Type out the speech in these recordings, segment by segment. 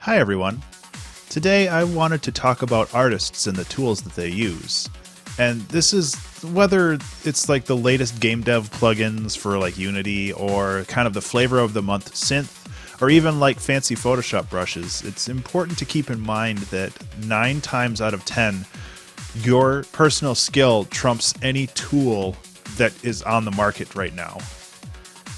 Hi everyone. Today I wanted to talk about artists and the tools that they use. And this is whether it's like the latest game dev plugins for like Unity or kind of the flavor of the month synth or even like fancy Photoshop brushes. It's important to keep in mind that 9 times out of 10 your personal skill trumps any tool that is on the market right now.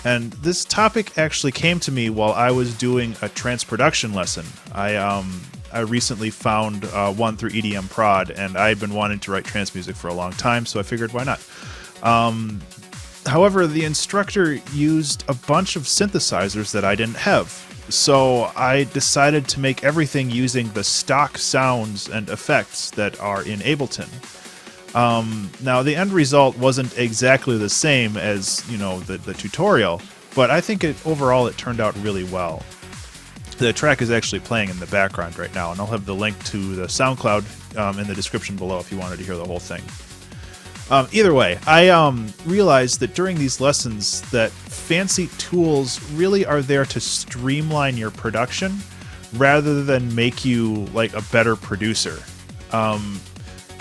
And this topic actually came to me while I was doing a trance production lesson. I recently found one through EDM Prod, and I had been wanting to write trance music for a long time, so I figured why not. However, the instructor used a bunch of synthesizers that I didn't have, so I decided to make everything using the stock sounds and effects that are in Ableton. Now, the end result wasn't exactly the same as, the tutorial, but I think overall it turned out really well. The track is actually playing in the background right now, and I'll have the link to the SoundCloud in the description below if you wanted to hear the whole thing. Either way, I realized that during these lessons that fancy tools really are there to streamline your production rather than make you like a better producer.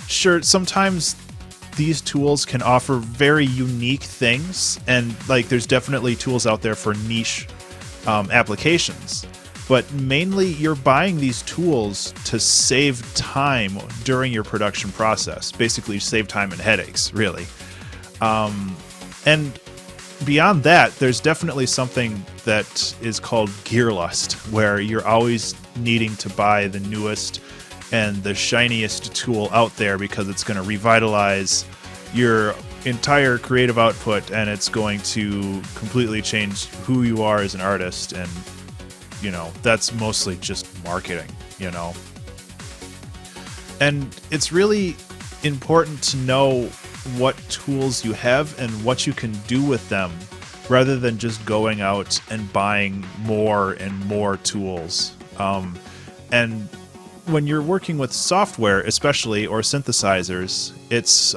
Sure, sometimes these tools can offer very unique things, and like there's definitely tools out there for niche applications. But mainly you're buying these tools to save time during your production process. Basically save time and headaches, really. And beyond that, there's definitely something that is called gear lust, where you're always needing to buy the newest and the shiniest tool out there because it's going to revitalize your entire creative output, and it's going to completely change who you are as an artist. And that's mostly just marketing, And it's really important to know what tools you have and what you can do with them rather than just going out and buying more and more tools. And when you're working with software, especially, or synthesizers, it's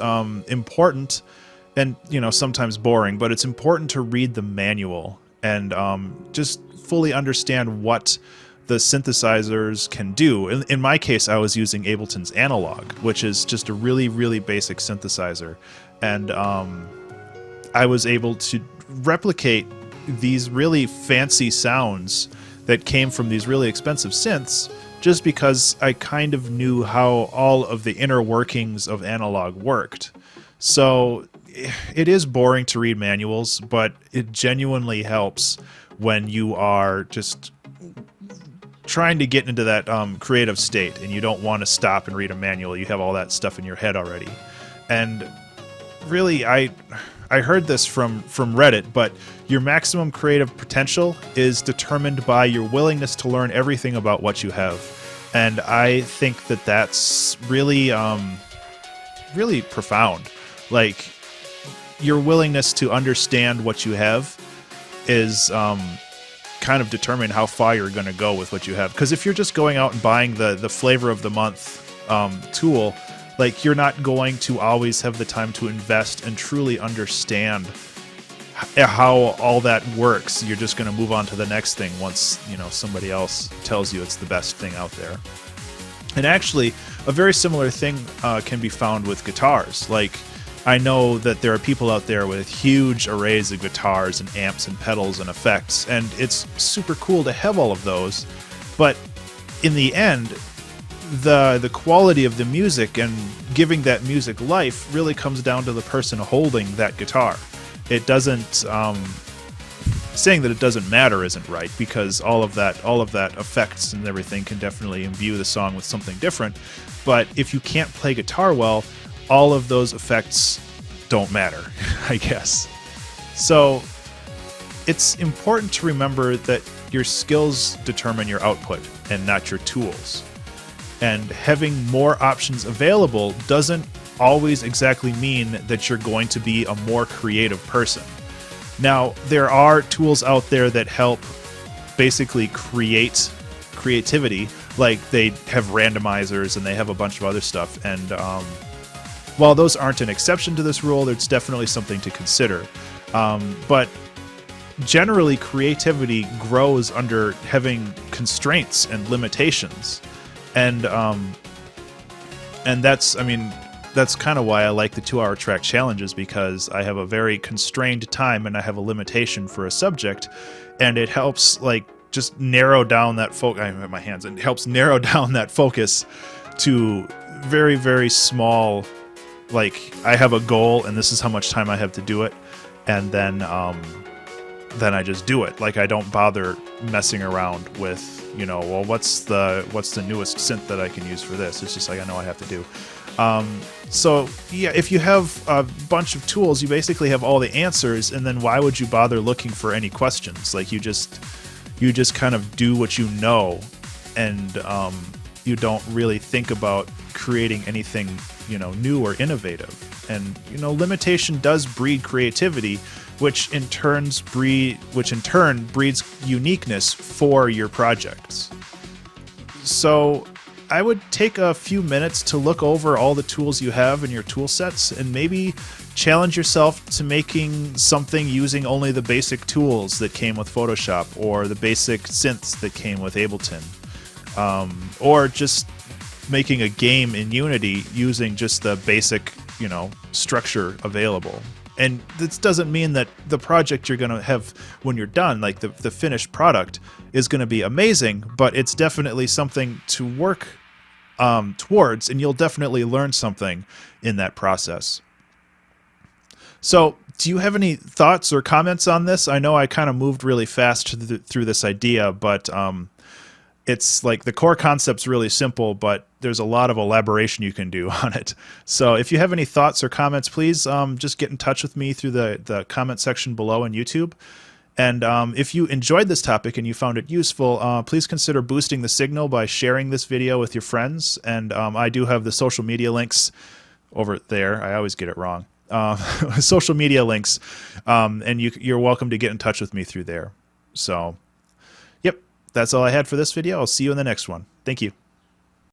important and, sometimes boring, but it's important to read the manual and just fully understand what the synthesizers can do. In my case, I was using Ableton's Analog, which is just a really, really basic synthesizer. And I was able to replicate these really fancy sounds that came from these really expensive synths just because I kind of knew how all of the inner workings of Analog worked. So it is boring to read manuals, but it genuinely helps when you are just trying to get into that creative state and you don't want to stop and read a manual. You have all that stuff in your head already. And really, I heard this from Reddit, but your maximum creative potential is determined by your willingness to learn everything about what you have. And I think that that's really, really profound. Like, your willingness to understand what you have is kind of determine how far you're going to go with what you have. Because if you're just going out and buying the flavor of the month tool, like, you're not going to always have the time to invest and truly understand how all that works. You're just going to move on to the next thing once somebody else tells you it's the best thing out there. And actually, a very similar thing can be found with guitars. Like, I know that there are people out there with huge arrays of guitars and amps and pedals and effects, and it's super cool to have all of those. But in the end, the quality of the music and giving that music life really comes down to the person holding that guitar. It doesn't saying that it doesn't matter isn't right, because all of that effects and everything can definitely imbue the song with something different. But if you can't play guitar well, all of those effects don't matter, I guess. So it's important to remember that your skills determine your output and not your tools. And having more options available doesn't always exactly mean that you're going to be a more creative person. Now, there are tools out there that help basically create creativity, like they have randomizers and they have a bunch of other stuff. And while those aren't an exception to this rule, it's definitely something to consider. But generally creativity grows under having constraints and limitations, and that's, I mean, that's kind of why I like the 2-hour track challenges, because I have a very constrained time and I have a limitation for a subject, and it helps like just narrow down that focus. I have my hands, and it helps narrow down that focus to very, very small, like, I have a goal and this is how much time I have to do it, and then I just do it. Like, I don't bother messing around with, you know, well, what's the newest synth that I can use for this. It's just like, I know I have to do. So yeah, if you have a bunch of tools, you basically have all the answers, and then why would you bother looking for any questions? Like, you just kind of do what you know, and you don't really think about creating anything, you know, new or innovative. And, you know, limitation does breed creativity, which in turn breeds uniqueness for your projects. So I would take a few minutes to look over all the tools you have in your tool sets, and maybe challenge yourself to making something using only the basic tools that came with Photoshop, or the basic synths that came with Ableton, or just making a game in Unity using just the basic, you know, structure available. And this doesn't mean that the project you're going to have when you're done, like the finished product, is going to be amazing, but it's definitely something to work towards, and you'll definitely learn something in that process. So, do you have any thoughts or comments on this? I know I kind of moved really fast through this idea, but it's like the core concept's really simple, but there's a lot of elaboration you can do on it. So if you have any thoughts or comments, please just get in touch with me through the comment section below on YouTube. And if you enjoyed this topic and you found it useful, please consider boosting the signal by sharing this video with your friends. And I do have the social media links over there. I always get it wrong. Social media links, and you're welcome to get in touch with me through there. So, yep, that's all I had for this video. I'll see you in the next one. Thank you.